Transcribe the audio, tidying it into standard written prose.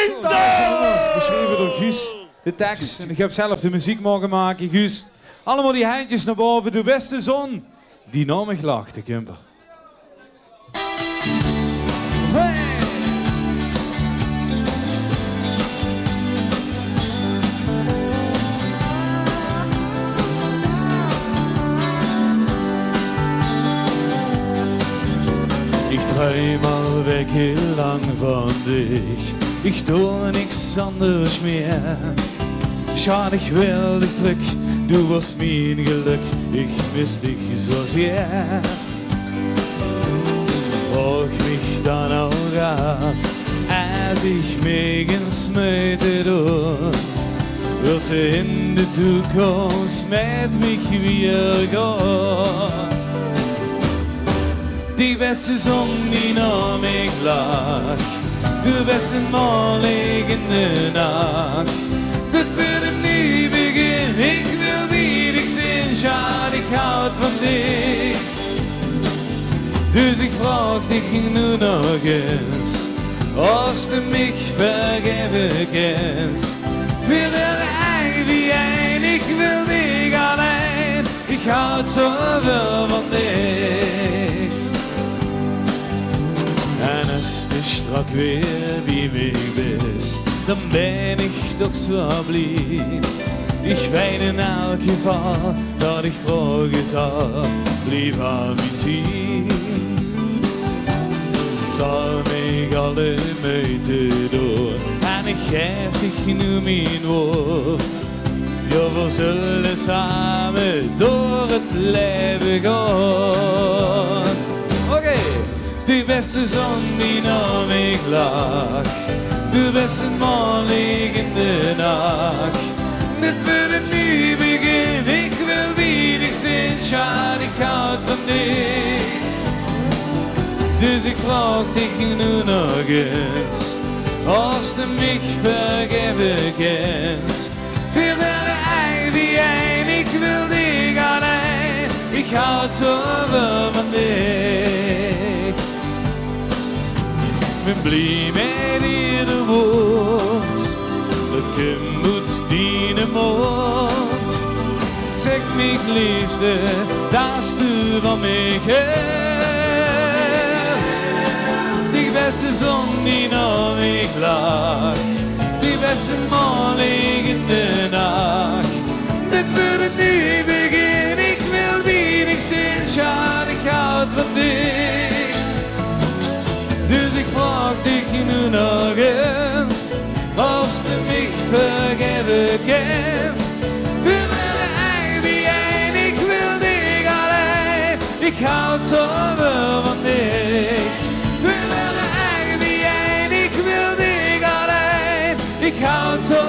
winter! Geschreven door Guus, de tekst. En ik heb zelf de muziek mogen maken, Guus. Allemaal die handjes naar boven, de beste zon die naar me lacht, de Kumper. Hey! Ich träum al weg heel lang von dich. Ich tue nix anderes mehr. Schade, ich will dich zurück, du warst mein Glück. Ich miss dich so sehr. Frag mich dann auch ab, als ich mich ins Mitte tue. Willst du in die Zukunft mit mich wieder gehen? Die beste Sonne, die nach mich lag, du bist ein morgende Nacht. Das wird nie beginnen, ich will wie dich sehen, schade, ich haut von dir. Dus ich frag dich nur noch eins, ob du mich vergeben kannst. Für ein wie ein, ich will dich allein, ich haut so viel von dir. En als du strak weer wie mich bist, dann bin ich doch so blieb. Ich weine in elke Fall, dat ich frage sag, blieb an mein Ziel. Zal mich alle Meute durch, en ich geef dich nur mein Wort. Ja, wir sollen samen door het leven gaan. Okay. Die beste Sonne, die nach mich lag, du bist ein morgende Nacht. Das würde nie beginnen, ich will wie dich sehen, schade, ich haut von dir. Dus ich frag dich nur noch eins, ob du mich vergeben kannst. Für deine Ei wie ein, ich will dich allein, ich haut so von dir. Men blir med i det vårt, och kom mot dina mått. Säg mig liebste, dass du var mig helst. Die beste Sonne, die nach mich lag, die beste morgende Nacht. Det würde nie beginnen, ich will wie dich sehen, schade, ich haut von dir. Dus ik frag dich nur noch eins, ob du mich vergeben kannst. Für meine Ei wie ein, ich will dich allein, ich haut so von dir. Für meine Ei wie ein, ich will dich allein, ich haut so